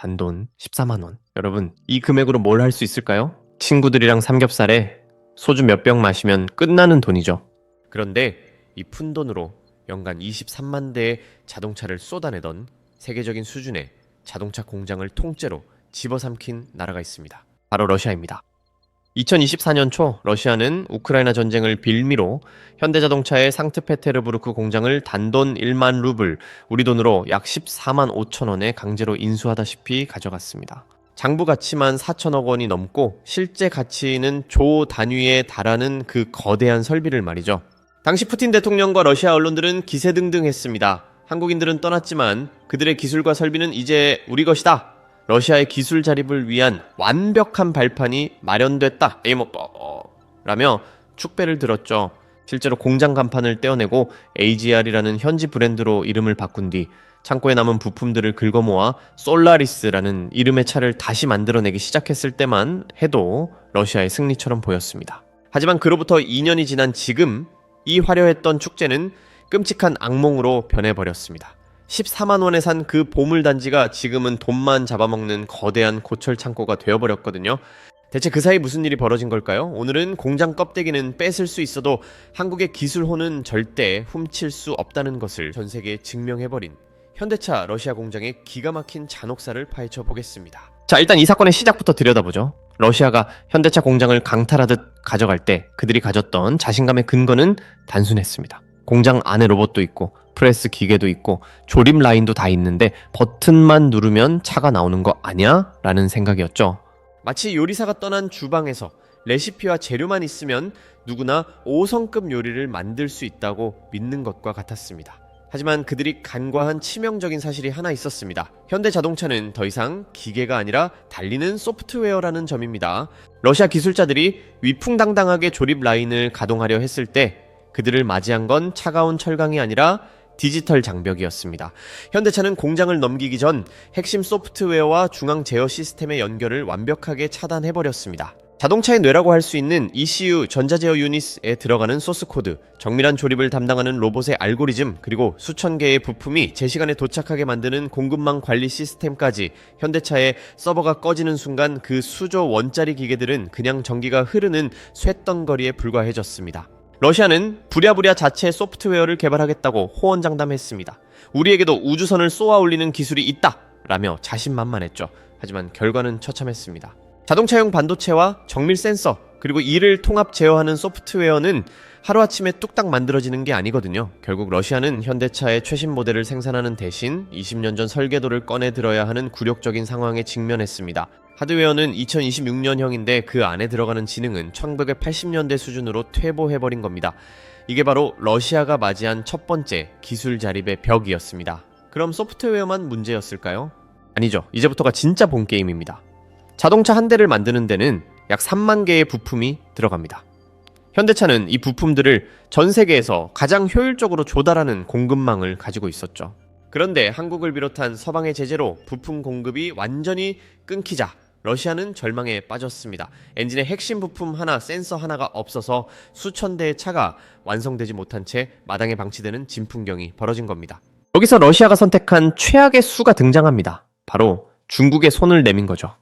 단돈 14만 원. 여러분, 이 금액으로 뭘 할 수 있을까요? 친구들이랑 삼겹살에 소주 몇 병 마시면 끝나는 돈이죠. 그런데 이 푼돈으로 연간 23만 대의 자동차를 쏟아내던 세계적인 수준의 자동차 공장을 통째로 집어삼킨 나라가 있습니다. 바로 러시아입니다. 2024년 초 러시아는 우크라이나 전쟁을 빌미로 현대자동차의 상트페테르부르크 공장을 단돈 1만 루블, 우리 돈으로 약 14만 5천 원에 강제로 인수하다시피 가져갔습니다. 장부 가치만 4천억 원이 넘고 실제 가치는 조 단위에 달하는 그 거대한 설비를 말이죠. 당시 푸틴 대통령과 러시아 언론들은 기세등등했습니다. 한국인들은 떠났지만 그들의 기술과 설비는 이제 우리 것이다. 러시아의 기술 자립을 위한 완벽한 발판이 마련됐다. 라며 축배를 들었죠. 실제로 공장 간판을 떼어내고 AGR이라는 현지 브랜드로 이름을 바꾼 뒤 창고에 남은 부품들을 긁어모아 솔라리스라는 이름의 차를 다시 만들어내기 시작했을 때만 해도 러시아의 승리처럼 보였습니다. 하지만 그로부터 2년이 지난 지금 이 화려했던 축제는 끔찍한 악몽으로 변해버렸습니다. 14만 원에 산 그 보물단지가 지금은 돈만 잡아먹는 거대한 고철 창고가 되어버렸거든요. 대체 그 사이 무슨 일이 벌어진 걸까요? 오늘은 공장 껍데기는 뺏을 수 있어도 한국의 기술호는 절대 훔칠 수 없다는 것을 전 세계에 증명해버린 현대차 러시아 공장의 기가 막힌 잔혹사를 파헤쳐 보겠습니다. 자, 일단 이 사건의 시작부터 들여다보죠. 러시아가 현대차 공장을 강탈하듯 가져갈 때 그들이 가졌던 자신감의 근거는 단순했습니다. 공장 안에 로봇도 있고 프레스 기계도 있고 조립 라인도 다 있는데 버튼만 누르면 차가 나오는 거 아니야? 라는 생각이었죠. 마치 요리사가 떠난 주방에서 레시피와 재료만 있으면 누구나 5성급 요리를 만들 수 있다고 믿는 것과 같았습니다. 하지만 그들이 간과한 치명적인 사실이 하나 있었습니다. 현대자동차는 더 이상 기계가 아니라 달리는 소프트웨어라는 점입니다. 러시아 기술자들이 위풍당당하게 조립 라인을 가동하려 했을 때 그들을 맞이한 건 차가운 철강이 아니라 디지털 장벽이었습니다. 현대차는 공장을 넘기기 전 핵심 소프트웨어와 중앙 제어 시스템의 연결을 완벽하게 차단해버렸습니다. 자동차의 뇌라고 할 수 있는 ECU 전자제어 유닛에 들어가는 소스코드, 정밀한 조립을 담당하는 로봇의 알고리즘, 그리고 수천 개의 부품이 제 시간에 도착하게 만드는 공급망 관리 시스템까지 현대차의 서버가 꺼지는 순간 그 수조 원짜리 기계들은 그냥 전기가 흐르는 쇳덩거리에 불과해졌습니다. 러시아는 부랴부랴 자체 소프트웨어를 개발하겠다고 호언장담했습니다. 우리에게도 우주선을 쏘아 올리는 기술이 있다! 라며 자신만만했죠. 하지만 결과는 처참했습니다. 자동차용 반도체와 정밀 센서, 그리고 이를 통합 제어하는 소프트웨어는 하루아침에 뚝딱 만들어지는 게 아니거든요. 결국 러시아는 현대차의 최신 모델을 생산하는 대신 20년 전 설계도를 꺼내 들어야 하는 굴욕적인 상황에 직면했습니다. 하드웨어는 2026년형인데 그 안에 들어가는 지능은 1980년대 수준으로 퇴보해버린 겁니다. 이게 바로 러시아가 맞이한 첫 번째 기술 자립의 벽이었습니다. 그럼 소프트웨어만 문제였을까요? 아니죠. 이제부터가 진짜 본 게임입니다. 자동차 한 대를 만드는 데는 약 3만 개의 부품이 들어갑니다. 현대차는 이 부품들을 전 세계에서 가장 효율적으로 조달하는 공급망을 가지고 있었죠. 그런데 한국을 비롯한 서방의 제재로 부품 공급이 완전히 끊기자 러시아는 절망에 빠졌습니다. 엔진의 핵심 부품 하나, 센서 하나가 없어서 수천 대의 차가 완성되지 못한 채 마당에 방치되는 진풍경이 벌어진 겁니다. 여기서 러시아가 선택한 최악의 수가 등장합니다. 바로 중국의 손을 내민 거죠.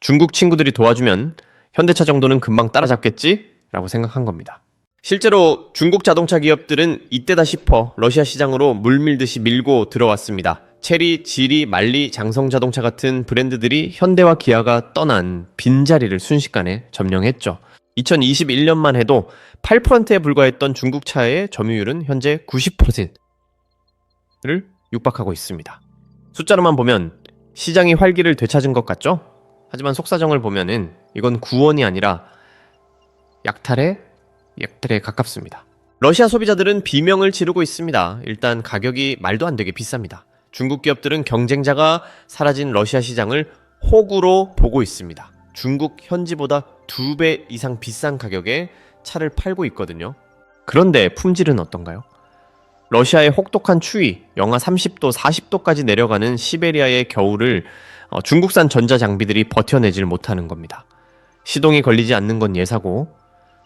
중국 친구들이 도와주면 현대차 정도는 금방 따라잡겠지? 라고 생각한 겁니다. 실제로 중국 자동차 기업들은 이때다 싶어 러시아 시장으로 물밀듯이 밀고 들어왔습니다. 체리, 지리, 말리, 장성자동차 같은 브랜드들이 현대와 기아가 떠난 빈자리를 순식간에 점령했죠. 2021년만 해도 8%에 불과했던 중국 차의 점유율은 현재 90%를 육박하고 있습니다. 숫자로만 보면 시장이 활기를 되찾은 것 같죠? 하지만 속사정을 보면은 이건 구원이 아니라 약탈에 가깝습니다. 러시아 소비자들은 비명을 지르고 있습니다. 일단 가격이 말도 안 되게 비쌉니다. 중국 기업들은 경쟁자가 사라진 러시아 시장을 호구로 보고 있습니다. 중국 현지보다 2배 이상 비싼 가격에 차를 팔고 있거든요. 그런데 품질은 어떤가요? 러시아의 혹독한 추위, 영하 30도, 40도까지 내려가는 시베리아의 겨울을 중국산 전자장비들이 버텨내질 못하는 겁니다. 시동이 걸리지 않는 건 예사고,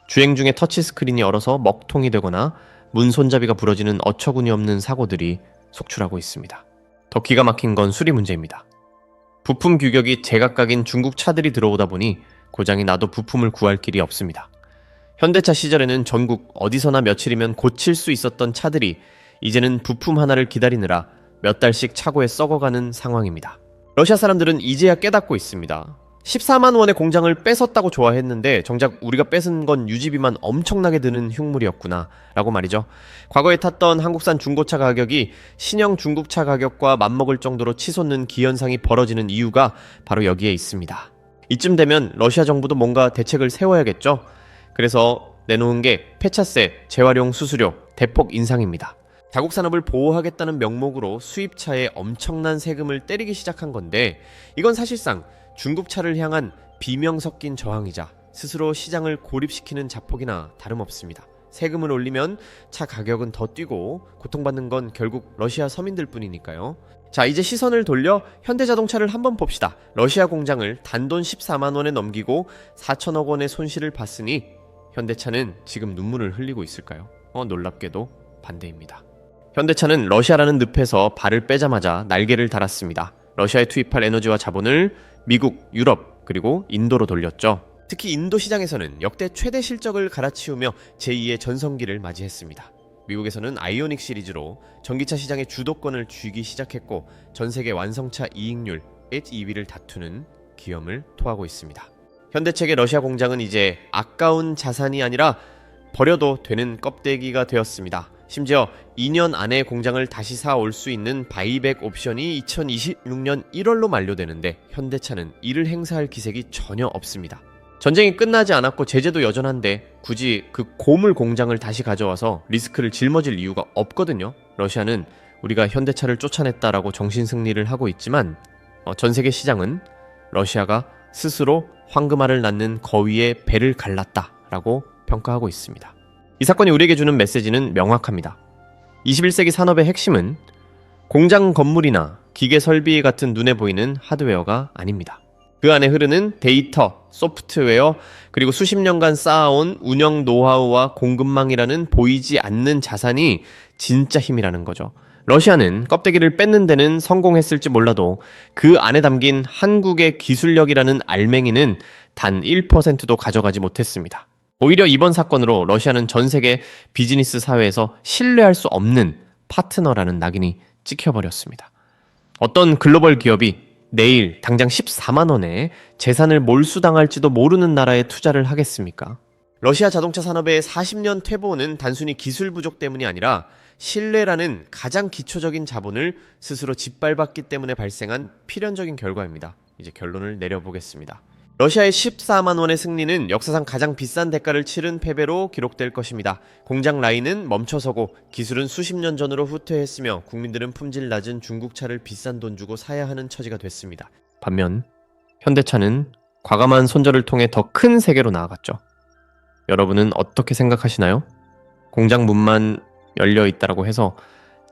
주행 중에 터치스크린이 얼어서 먹통이 되거나 문 손잡이가 부러지는 어처구니 없는 사고들이 속출하고 있습니다. 더 기가 막힌 건 수리 문제입니다. 부품 규격이 제각각인 중국 차들이 들어오다 보니 고장이 나도 부품을 구할 길이 없습니다. 현대차 시절에는 전국 어디서나 며칠이면 고칠 수 있었던 차들이 이제는 부품 하나를 기다리느라 몇 달씩 차고에 썩어가는 상황입니다. 러시아 사람들은 이제야 깨닫고 있습니다. 14만 원의 공장을 뺏었다고 좋아했는데 정작 우리가 뺏은 건 유지비만 엄청나게 드는 흉물이었구나 라고 말이죠. 과거에 탔던 한국산 중고차 가격이 신형 중국차 가격과 맞먹을 정도로 치솟는 기현상이 벌어지는 이유가 바로 여기에 있습니다. 이쯤 되면 러시아 정부도 뭔가 대책을 세워야겠죠. 그래서 내놓은 게 폐차세, 재활용 수수료, 대폭 인상입니다. 자국 산업을 보호하겠다는 명목으로 수입차에 엄청난 세금을 때리기 시작한 건데 이건 사실상 중국차를 향한 비명 섞인 저항이자 스스로 시장을 고립시키는 자폭이나 다름없습니다. 세금을 올리면 차 가격은 더 뛰고 고통받는 건 결국 러시아 서민들 뿐이니까요. 자, 이제 시선을 돌려 현대자동차를 한번 봅시다. 러시아 공장을 단돈 14만 원에 넘기고 4천억 원의 손실을 봤으니 현대차는 지금 눈물을 흘리고 있을까요? 놀랍게도 반대입니다. 현대차는 러시아라는 늪에서 발을 빼자마자 날개를 달았습니다. 러시아에 투입할 에너지와 자본을 미국, 유럽, 그리고 인도로 돌렸죠. 특히 인도 시장에서는 역대 최대 실적을 갈아치우며 제2의 전성기를 맞이했습니다. 미국에서는 아이오닉 시리즈로 전기차 시장의 주도권을 쥐기 시작했고 전세계 완성차 이익률 1, 2위를 다투는 기염을 토하고 있습니다. 현대차의 러시아 공장은 이제 아까운 자산이 아니라 버려도 되는 껍데기가 되었습니다. 심지어 2년 안에 공장을 다시 사올 수 있는 바이백 옵션이 2026년 1월로 만료되는데 현대차는 이를 행사할 기색이 전혀 없습니다. 전쟁이 끝나지 않았고 제재도 여전한데 굳이 그 고물 공장을 다시 가져와서 리스크를 짊어질 이유가 없거든요. 러시아는 우리가 현대차를 쫓아냈다라고 정신승리를 하고 있지만 전 세계 시장은 러시아가 스스로 황금알을 낳는 거위의 배를 갈랐다라고 평가하고 있습니다. 이 사건이 우리에게 주는 메시지는 명확합니다. 21세기 산업의 핵심은 공장 건물이나 기계 설비 같은 눈에 보이는 하드웨어가 아닙니다. 그 안에 흐르는 데이터, 소프트웨어, 그리고 수십 년간 쌓아온 운영 노하우와 공급망이라는 보이지 않는 자산이 진짜 힘이라는 거죠. 러시아는 껍데기를 뺏는 데는 성공했을지 몰라도 그 안에 담긴 한국의 기술력이라는 알맹이는 단 1%도 가져가지 못했습니다. 오히려 이번 사건으로 러시아는 전 세계 비즈니스 사회에서 신뢰할 수 없는 파트너라는 낙인이 찍혀버렸습니다. 어떤 글로벌 기업이 내일 당장 14만 원에 재산을 몰수당할지도 모르는 나라에 투자를 하겠습니까? 러시아 자동차 산업의 40년 퇴보는 단순히 기술 부족 때문이 아니라 신뢰라는 가장 기초적인 자본을 스스로 짓밟았기 때문에 발생한 필연적인 결과입니다. 이제 결론을 내려보겠습니다. 러시아의 14만 원의 승리는 역사상 가장 비싼 대가를 치른 패배로 기록될 것입니다. 공장 라인은 멈춰서고 기술은 수십 년 전으로 후퇴했으며 국민들은 품질 낮은 중국차를 비싼 돈 주고 사야 하는 처지가 됐습니다. 반면 현대차는 과감한 손절을 통해 더 큰 세계로 나아갔죠. 여러분은 어떻게 생각하시나요? 공장 문만 열려 있다라고 해서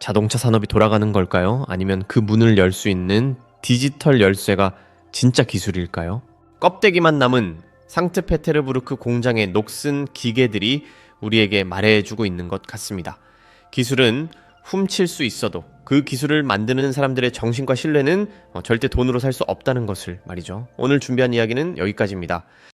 자동차 산업이 돌아가는 걸까요? 아니면 그 문을 열 수 있는 디지털 열쇠가 진짜 기술일까요? 껍데기만 남은 상트페테르부르크 공장의 녹슨 기계들이 우리에게 말해주고 있는 것 같습니다. 기술은 훔칠 수 있어도 그 기술을 만드는 사람들의 정신과 신뢰는 절대 돈으로 살 수 없다는 것을 말이죠. 오늘 준비한 이야기는 여기까지입니다.